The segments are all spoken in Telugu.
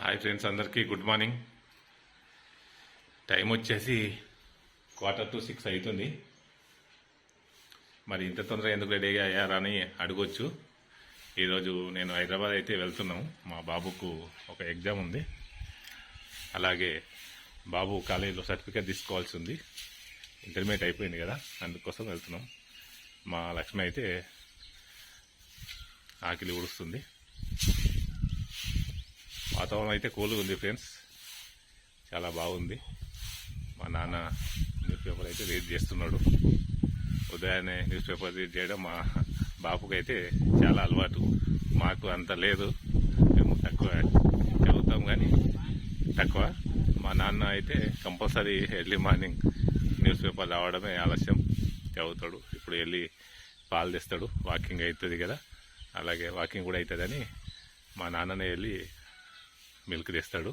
హాయ్ ఫ్రెండ్స్, అందరికీ గుడ్ మార్నింగ్. టైం వచ్చేసి 5:45 అవుతుంది. మరి ఇంత తొందరగా ఎందుకు రెడీ అయ్యారని అడగొచ్చు. ఈరోజు నేను హైదరాబాద్ అయితే వెళ్తున్నాము. మా బాబుకు ఒక ఎగ్జామ్ ఉంది. అలాగే బాబు కాలేజీలో సర్టిఫికేట్ తీసుకోవాల్సి ఉంది. ఇంటర్మీడియట్ అయిపోయింది కదా, అందుకోసం వెళ్తున్నాం. మా లక్ష్మి అయితే ఆకిలి ఊడుస్తుంది. వాతావరణం అయితే కూల్గా ఉంది ఫ్రెండ్స్, చాలా బాగుంది. మా నాన్న న్యూస్ పేపర్ అయితే రీడ్ చేస్తున్నాడు. ఉదయాన్నే న్యూస్ పేపర్ రీడ్ చేయడం మా బాబుకైతే చాలా అలవాటు. మాకు అంత లేదు, మేము తక్కువ చదువుతాం కానీ తక్కువ. మా నాన్న అయితే compulsory early morning news paper రావడమే ఆలస్యం, చదువుతాడు. ఇప్పుడు వెళ్ళి పాలు తెస్తాడు, వాకింగ్ అవుతుంది కదా, అలాగే వాకింగ్ కూడా అవుతుందని మా నాన్ననే వెళ్ళి మిల్క్ తెస్తాడు.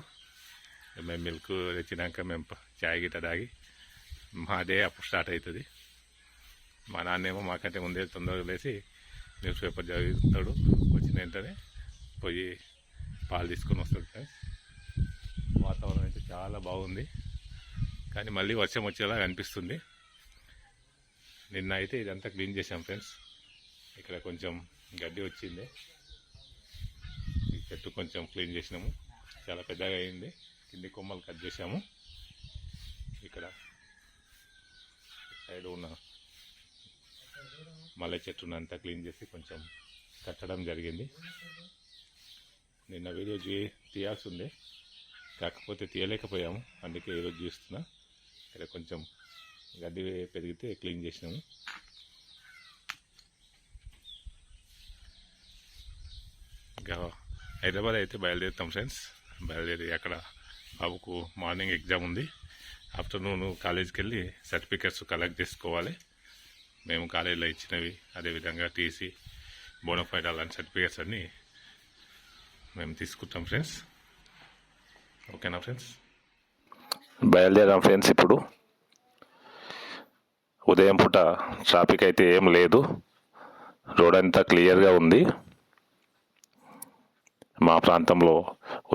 మేము మిల్క్ తెచ్చినాక మేము చాయ్ గిట్ట తాగి మా డే అప్పుడు స్టార్ట్ అవుతుంది. మా నాన్నేమో మాకంటే ముందే తొందరగా లేచి న్యూస్ పేపర్ చదువుతాడు. వచ్చిన వెంటనే పోయి పాలు తీసుకొని వస్తాడు. వాతావరణం అయితే చాలా బాగుంది, కానీ మళ్ళీ వర్షం వచ్చేలా అనిపిస్తుంది. నిన్న అయితే ఇదంతా క్లీన్ చేసాం ఫ్రెండ్స్. ఇక్కడ కొంచెం గడ్డి వచ్చింది, ఈ చెట్టు కొంచెం క్లీన్ చేసినాము. చాలా పెద్దగా అయింది. కింది కొమ్మలు కట్ చేసాము. ఇక్కడ సైడ్ ఉన్న మల్లె చెట్టును అంతా క్లీన్ చేసి కొంచెం కట్టడం జరిగింది. నిన్న వీడియో తీయాల్సి ఉంది, కాకపోతే తీయలేకపోయాము, అందుకే ఈరోజు చూస్తున్నా. ఇక్కడ కొంచెం గడ్డి పెరిగితే క్లీన్ చేసినాము. ఇంకా హైదరాబాద్ అయితే బయలుదేరుతాం ఫ్రెండ్స్. బయలుదేరి అక్కడ బాబుకు మార్నింగ్ ఎగ్జామ్ ఉంది. ఆఫ్టర్నూన్ కాలేజీకి వెళ్ళి సర్టిఫికెట్స్ కలెక్ట్ చేసుకోవాలి. మేము కాలేజీలో ఇచ్చినవి, అదేవిధంగా టీసీ, బోనఫైడ్ అలాంటి సర్టిఫికెట్స్ అన్నీ మేము తీసుకుంటాం ఫ్రెండ్స్. ఓకేనా ఫ్రెండ్స్? బయలుదేరాం ఫ్రెండ్స్. ఇప్పుడు ఉదయం పూట ట్రాఫిక్ అయితే ఏం లేదు, రోడ్ అంతా క్లియర్గా ఉంది. మా ప్రాంతంలో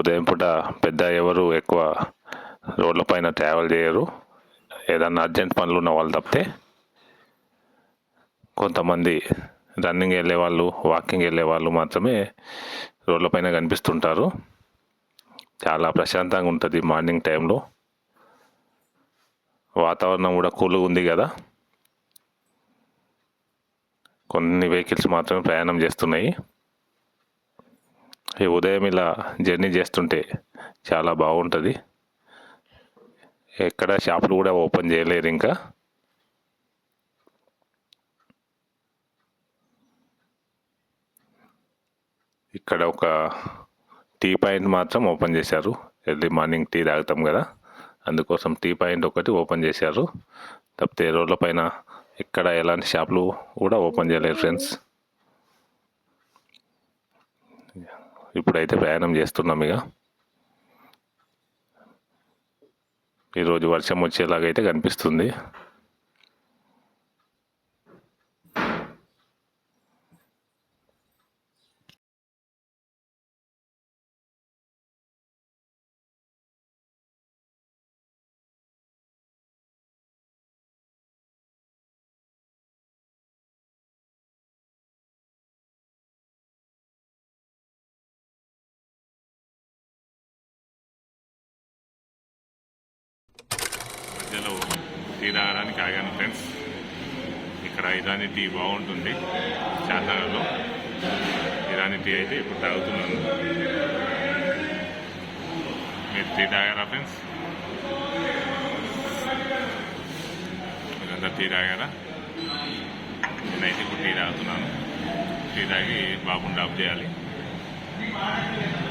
ఉదయం పూట పెద్ద ఎవరు ఎక్కువ రోడ్లపైన ట్రావెల్ చేయరు. ఏదన్నా అర్జెంట్ పనులు ఉన్న వాళ్ళు తప్పితే కొంతమంది రన్నింగ్ వెళ్ళే వాళ్ళు, వాకింగ్ వెళ్ళే వాళ్ళు మాత్రమే రోడ్లపైన కనిపిస్తుంటారు. చాలా ప్రశాంతంగా ఉంటుంది మార్నింగ్ టైంలో. వాతావరణం కూడా కూల్గా ఉంది కదా, కొన్ని వెహికల్స్ మాత్రమే ప్రయాణం చేస్తున్నాయి. ఈ ఉదయం ఇలా జర్నీ చేస్తుంటే చాలా బాగుంటుంది. ఎక్కడ షాపులు కూడా ఓపెన్ చేయలేరు. ఇంకా ఇక్కడ ఒక టీ పాయింట్ మాత్రం ఓపెన్ చేశారు. ఎర్లీ మార్నింగ్ టీ తాగుతాం కదా, అందుకోసం టీ పాయింట్ ఒకటి ఓపెన్ చేశారు. తప్పితే రోడ్ల పైన ఇక్కడ ఎలాంటి షాపులు కూడా ఓపెన్ చేయలేరు ఫ్రెండ్స్. ఇప్పుడైతే ప్రయాణం చేస్తున్నాం. ఇక ఈరోజు వర్షం వచ్చేలాగైతే కనిపిస్తుంది. మధ్యలో టీ తాగడానికి ఆగాను ఫ్రెండ్స్. ఇక్కడ ఇరానీ టీ బాగుంటుంది. చార్నగర్లో ఇరానీ టీ అయితే ఇప్పుడు తాగుతున్నాను. మీరు టీ తాగారా ఫ్రెండ్స్? మీరందరూ టీ తాగారా? నేనైతే ఇప్పుడు టీ తాగుతున్నాను. టీ తాగి బాబుని డ్రాప్ చేయాలి.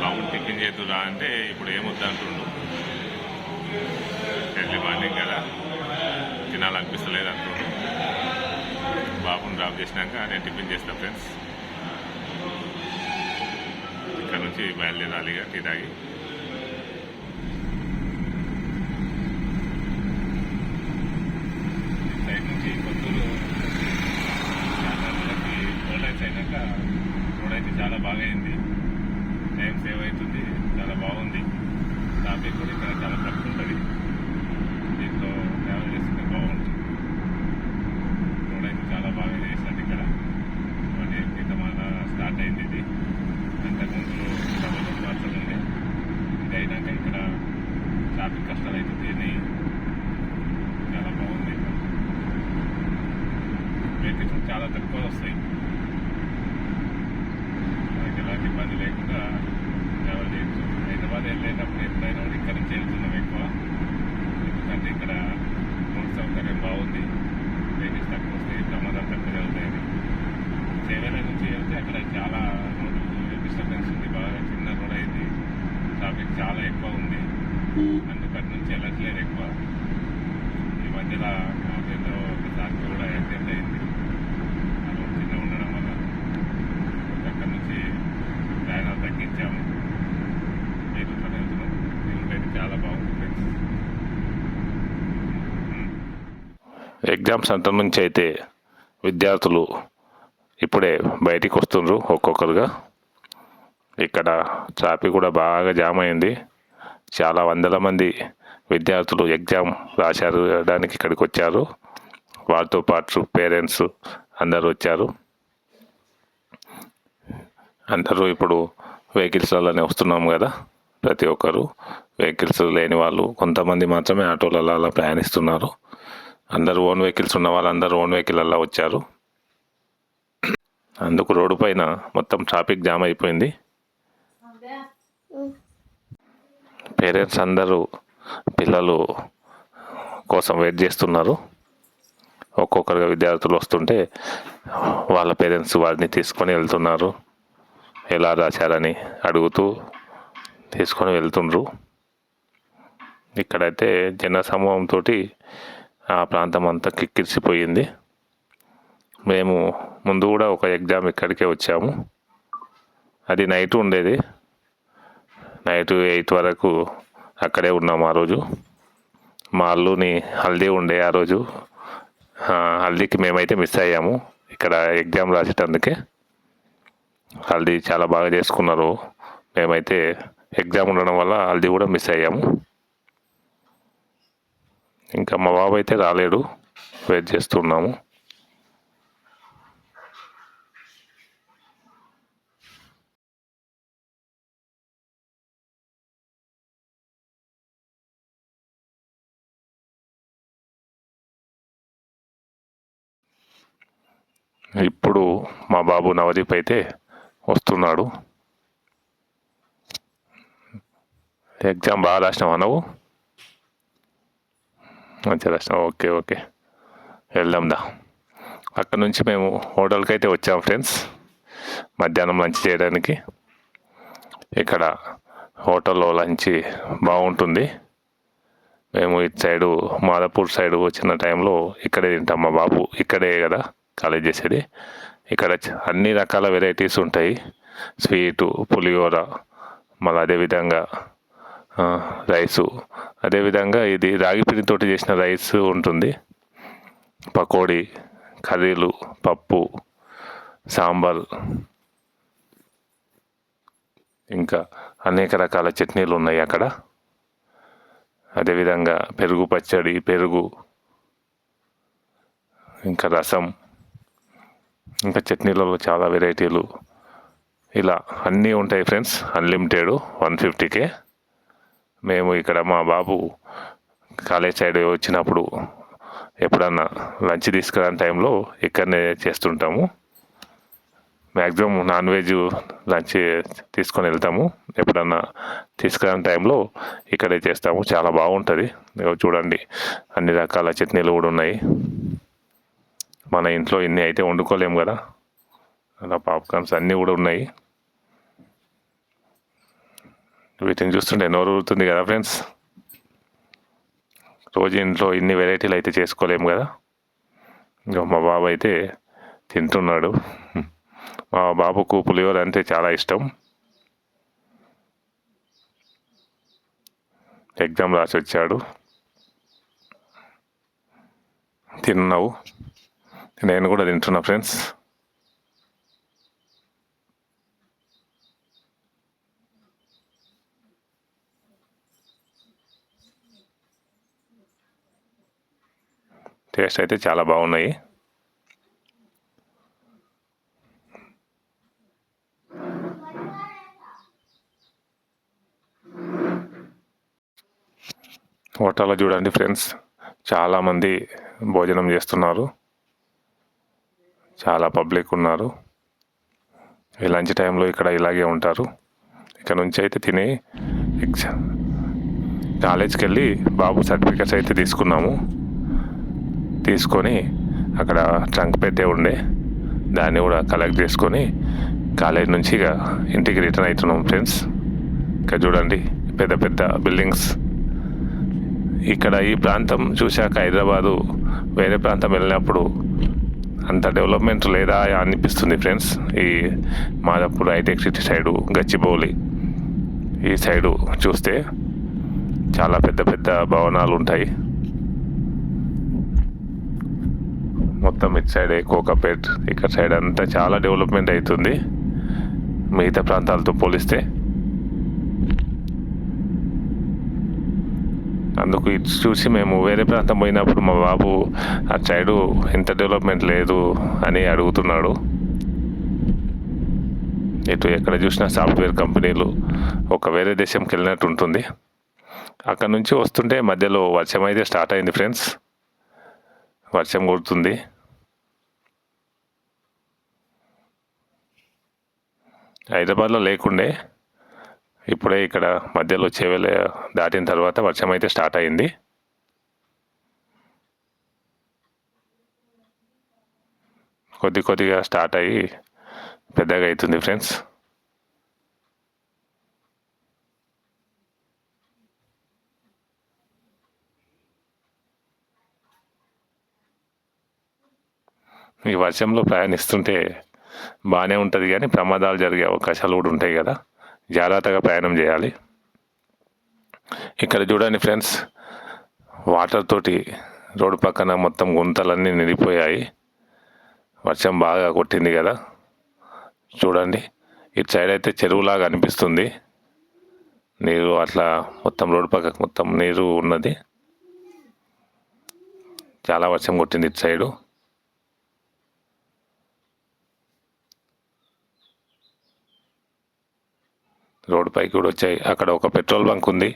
బాబుని టిఫిన్ చేద్దురా అంటే ఇప్పుడు ఏమొద్దంటుండు. ఎర్లీ మార్నింగ్ కదా, తినాలనిపిస్తలేదు అంటుండు. బాబుని డ్రాప్ చేసినాక నేను టిఫిన్ చేస్తాను ఫ్రెండ్స్. ఇక్కడ నుంచి బయలుదేరాలిగా టీ తాగి. సైడ్ నుంచి కొత్తూరు రోడ్ లైన్స్ అయినాక రోడ్ అయితే చాలా బాగా అయింది. టైం సేవ్ అవుతుంది. చాలా బాగుంది. ట్రాఫిక్ కూడా ఇక్కడ చాలా తక్కువ ఉంటుంది. దీంట్లో ట్రావెల్ చేస్తే బాగుంటుంది. రోడ్ అయితే చాలా బాగా చేశారు ఇక్కడ. అంటే కింద స్టార్ట్ అయింది ఇది. అంతకుముందు డబల్ మాత్రం ఉంది. ఇది అయినాక ఇక్కడ ట్రాఫిక్ కష్టాలు అయితే తీరినాయి. చాలా బాగుంది. వెహికల్స్ చాలా తక్కువ వస్తాయి. మనకి ఎలాంటి ఇబ్బంది లేకుండా ట్రావెల్ చేయొచ్చు. హైదరాబాద్ వెళ్ళేటప్పుడు ఎప్పుడైనా కూడా ఇక్కడ నుంచి వెళ్తున్నాం ఎక్కువ. ఎందుకంటే ఇక్కడ రోడ్ సౌకర్యం బాగుంది. వెహికల్స్ తక్కువ వస్తాయి, ప్రమాదాలు తక్కువ జరుగుతాయని. చేవేల నుంచి వెళ్తే అక్కడ చాలా రోడ్డు డిస్టర్బెన్స్ ఉంది. బాగా చిన్న రోడ్ అయింది. ట్రాఫిక్ చాలా ఎక్కువ ఉంది. అందుకటి నుంచి వెళ్ళట్లేదు ఎక్కువ. ఈ మధ్యలో మాకేదో ఒకసారి కూడా యాక్సిడెంట్ అయింది. ఆ రోడ్ చిన్న ఉండడం వల్ల అక్కడి నుంచి ప్రయాణాలు తగ్గించాము. వెహికల్తో వెళ్తున్నాం. వెహికల్ చాలా బాగుంది ఫ్రెండ్స్. ఎగ్జామ్ సెంటర్ నుంచి అయితే విద్యార్థులు ఇప్పుడే బయటికి వస్తుండ్రు ఒక్కొక్కరుగా. ఇక్కడ ట్రాఫిక్ కూడా బాగా జామ్ అయింది. చాలా వందల మంది విద్యార్థులు ఎగ్జామ్ రాయడానికి ఇక్కడికి వచ్చారు. వారితో పాటు పేరెంట్స్ అందరూ వచ్చారు. అందరూ ఇప్పుడు వెహికల్స్లలోనే వస్తున్నాము కదా. ప్రతి ఒక్కరు వెహికల్స్ లేని వాళ్ళు కొంతమంది మాత్రమే ఆటోలలో అలా ప్రయాణిస్తున్నారు. అందరూ ఓన్ వెహికల్స్ ఉన్న వాళ్ళందరూ ఓన్ వెహికల్లో వచ్చారు. అందుకు రోడ్డు పైన మొత్తం ట్రాఫిక్ జామ్ అయిపోయింది. పేరెంట్స్ అందరూ పిల్లలు కోసం వెయిట్ చేస్తున్నారు. ఒక్కొక్కరుగా విద్యార్థులు వస్తుంటే వాళ్ళ పేరెంట్స్ వారిని తీసుకొని వెళ్తున్నారు. ఎలా రాశారని అడుగుతూ తీసుకొని వెళ్తుండ్రు. ఇక్కడైతే జన సమూహంతో ఆ ప్రాంతం అంతా కిక్కిరిసిపోయింది. మేము ముందు కూడా ఒక ఎగ్జామ్ ఇక్కడికే వచ్చాము. అది నైట్ ఉండేది. నైట్ 8 వరకు అక్కడే ఉన్నాము. ఆ రోజు మా అల్లుని హల్దీ ఉండే. ఆ రోజు హల్దీకి మేమైతే మిస్ అయ్యాము. ఇక్కడ ఎగ్జామ్ రాసేటందుకే హల్దీ చాలా బాగా చేసుకున్నారు. మేమైతే ఎగ్జామ్ ఉండడం వల్ల హల్దీ కూడా మిస్ అయ్యాము. ఇంకా మా బాబు అయితే రాలేడు. వెయిట్ చేస్తున్నాము. ఇప్పుడు మా బాబు నవదీప్ అయితే వస్తున్నాడు. ఎగ్జామ్ బాగా రాసినావా నువ్వు? మంచిగా రాసినావు. Okay okay, వెళ్దాందా. అక్కడ నుంచి మేము హోటల్కి అయితే వచ్చాము ఫ్రెండ్స్, మధ్యాహ్నం లంచ్ చేయడానికి. ఇక్కడ హోటల్లో లంచ్ బాగుంటుంది. మేము ఇటు సైడు మాదాపూర్ సైడు వచ్చిన టైంలో ఇక్కడే తింటాం. మా బాబు ఇక్కడే కదా కాలేజ్ చేసేది. ఇక్కడ అన్ని రకాల వెరైటీస్ ఉంటాయి. స్వీటు, పులిహోర, మళ్ళీ అదేవిధంగా రైసు, అదేవిధంగా ఇది రాగి పిండితోటి చేసిన రైస్ ఉంటుంది. పకోడీ, కర్రీలు, పప్పు, సాంబార్, ఇంకా అనేక రకాల చట్నీలు ఉన్నాయి అక్కడ. అదేవిధంగా పెరుగు పచ్చడి, పెరుగు, ఇంకా రసం, ఇంకా చట్నీలలో చాలా వెరైటీలు, ఇలా అన్నీ ఉంటాయి ఫ్రెండ్స్. అన్లిమిటెడ్ 150కే. మేము ఇక్కడ మా బాబు కాలేజ్ సైడ్ వచ్చినప్పుడు ఎప్పుడన్నా లంచ్ తీసుకురాని టైంలో ఇక్కడనే చేస్తుంటాము. మ్యాక్సిమం నాన్ వెజ్ లంచ్ తీసుకొని వెళ్తాము. ఎప్పుడన్నా తీసుకురాని టైంలో ఇక్కడే చేస్తాము. చాలా బాగుంటుంది. చూడండి, అన్ని రకాల చట్నీలు కూడా ఉన్నాయి. మన ఇంట్లో ఇన్ని అయితే వండుకోలేము కదా. అలా పాప్కార్న్స్ అన్నీ కూడా ఉన్నాయి. వీటిని చూస్తుంటే నోరు ఊరుతుంది కదా ఫ్రెండ్స్. రోజు ఇంట్లో ఇన్ని వెరైటీలు అయితే చేసుకోలేము కదా. ఇంకా మా బాబు అయితే తింటున్నాడు. మా బాబుకు పులిహోర అంటే చాలా ఇష్టం. ఎగ్జామ్ రాసి వచ్చాడు. తిన్నావు, నేను కూడా తింటున్నా ఫ్రెండ్స్. టేస్ట్ అయితే చాలా బాగున్నాయి. హోటల్లో చూడండి ఫ్రెండ్స్, చాలామంది భోజనం చేస్తున్నారు, చాలా పబ్లిక్ ఉన్నారు. ఈ లంచ్ టైంలో ఇక్కడ ఇలాగే ఉంటారు. ఇక్కడ నుంచి అయితే తిని కాలేజ్కి వెళ్ళి బాబు సర్టిఫికెట్స్ అయితే తీసుకున్నాము. తీసుకొని అక్కడ ట్రంక్ పెట్టే ఉండే, దాన్ని కూడా కలెక్ట్ చేసుకొని కాలేజ్ నుంచి ఇక ఇంటికి రిటర్న్ అవుతున్నాం ఫ్రెండ్స్. ఇక్కడ చూడండి పెద్ద పెద్ద బిల్డింగ్స్. ఇక్కడ ఈ ప్రాంతం చూశాక హైదరాబాదు వేరే ప్రాంతం వెళ్ళినప్పుడు అంత డెవలప్మెంట్ లేదా అనిపిస్తుంది ఫ్రెండ్స్. ఈ Madhapur hitech city side, Gachibowli ఈ సైడు చూస్తే చాలా పెద్ద పెద్ద భవనాలు ఉంటాయి. మొత్తం ఇటు సైడే కోకాపేట్, ఇక్కడ సైడ్ అంతా చాలా డెవలప్మెంట్ అవుతుంది మిగతా ప్రాంతాలతో పోలిస్తే. అందుకు ఇటు చూసి మేము వేరే ప్రాంతం పోయినప్పుడు మా బాబు అటు సైడు ఇంత డెవలప్మెంట్ లేదు అని అడుగుతున్నాడు. ఇటు ఎక్కడ చూసినా సాఫ్ట్వేర్ కంపెనీలు, ఒక వేరే దేశంకి వెళ్ళినట్టు ఉంటుంది. అక్కడ నుంచి వస్తుంటే మధ్యలో వర్షం అయితే స్టార్ట్ అయింది ఫ్రెండ్స్. వర్షం కొడుతుంది. హైదరాబాద్లో లేకుండే, ఇప్పుడే ఇక్కడ మధ్యలో చేవెళ్ళ దాటిన తర్వాత వర్షం అయితే స్టార్ట్ అయింది. కొద్దిగా స్టార్ట్ అయ్యి పెద్దగా అవుతుంది ఫ్రెండ్స్. ఈ వర్షంలో ప్రయాణిస్తుంటే బాగానే ఉంటుంది, కానీ ప్రమాదాలు జరిగే అవకాశాలు కూడా ఉంటాయి కదా, జాగ్రత్తగా ప్రయాణం చేయాలి. ఇక్కడ చూడండి ఫ్రెండ్స్, వాటర్ తోటి రోడ్డు పక్కన మొత్తం గుంతలన్నీ నిండిపోయాయి. వర్షం బాగా కొట్టింది కదా, చూడండి ఇటు సైడ్ అయితే చెరువులాగా అనిపిస్తుంది. నీరు అట్లా మొత్తం రోడ్డు పక్కకు మొత్తం నీరు ఉన్నది. చాలా వర్షం కొట్టింది ఇటు సైడు. రోడ్డు పైకి కూడా వచ్చాయి. అక్కడ ఒక పెట్రోల్ బంక్ ఉంది.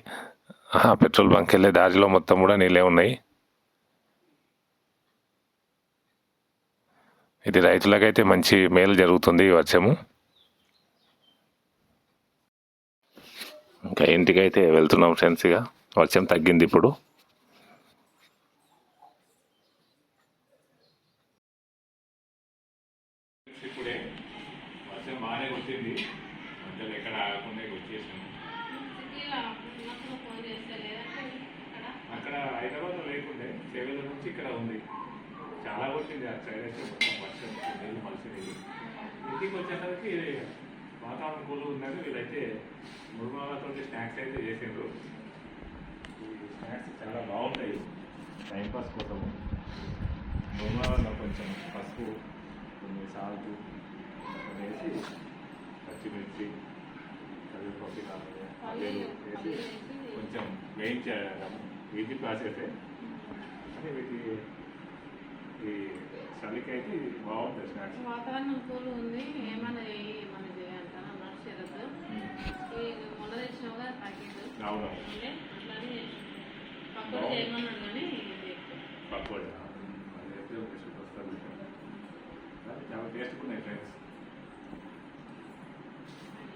పెట్రోల్ బంక్ వెళ్ళే దారిలో మొత్తం కూడా నీళ్ళే ఉన్నాయి. ఇది రైతులకైతే మంచి మేలు జరుగుతుంది ఈ వర్షము. ఇంకా ఇంటికైతే వెళ్తున్నాం ఫ్రెండ్స్. ఇక వర్షం తగ్గింది ఇప్పుడు. ఇప్పుడే వర్షం బాగానే వచ్చింది, మధ్యలో ఎక్కడ ఆగకుండా వచ్చేసాము. అక్కడ హైదరాబాద్లో లేకుండే, చేవెళ్ళ నుంచి ఇక్కడ ఉంది. చాలా వచ్చింది ఆ సైడ్ అయితే మొత్తం వర్షం నీళ్ళు మలిసినవి. ఇంటికి వచ్చేసరికి వాతావరణం కూల్ ఉందని వీళ్ళైతే మురుమాలతో స్నాక్స్ అయితే చేసిండ్రు. ఈ స్నాక్స్ చాలా బాగుంటాయి టైంపాస్ కోసము. మురుమాలలో కొంచెం పసుపు, కొన్ని సాల్ట్ వేసి, పచ్చిమిర్చి, కరివేపాకు కావాలి వేసి కొంచెం వేయించడం ఈజీ ప్రాసెసే. కానీ వీటి ఈ చలికి అయితే బాగుంటుంది స్నాక్స్. వాతావరణం కూల్ ఉంది, ఏమన్నా మనది అంటారా నడిచేరద్దు. మొన్న తెచ్చినావుగా ప్యాకెట్ అట్లానే పక్కన చేయమన్నాడు, కానీ పకోడీ అది అయితే ఒక సూపర్ స్టార్ చాలా టేస్ట్ ఉన్నాయి ఫ్రెండ్స్.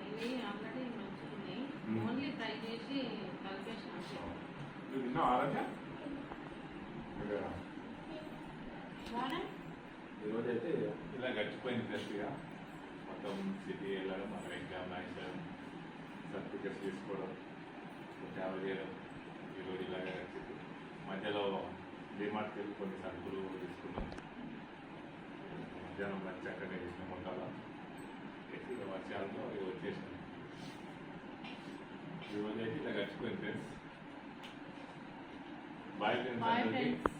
ఇవి ఆల్రెడీ మంచిగా ఉన్నాయి, ఓన్లీ ఫ్రై చేసి కలిపేసాను. తిన్నా ఆరోగ్య ఈరోజు అయితే ఇలా గడిచిపోయింది ఫ్రెష్గా. మొత్తం సిటీ వెళ్ళడం, అక్కడ ఎగ్జామ్ రాయించడం, సర్టిఫికెట్స్ తీసుకోవడం, ట్రావెల్ చేయడం, ఈరోజు ఇలాగే గడిచింది. మధ్యలో డిమార్ట్కి వెళ్ళి కొన్ని సరుకులు తీసుకున్నాం. మధ్యాహ్నం లంచ్ అక్కడనే చేసిన మొట్టాల వర్షాలతో ఇవి వచ్చేసినాం. ఈరోజు అయితే ఇలా గడిచిపోయింది ఫ్రెండ్స్. Bye friends.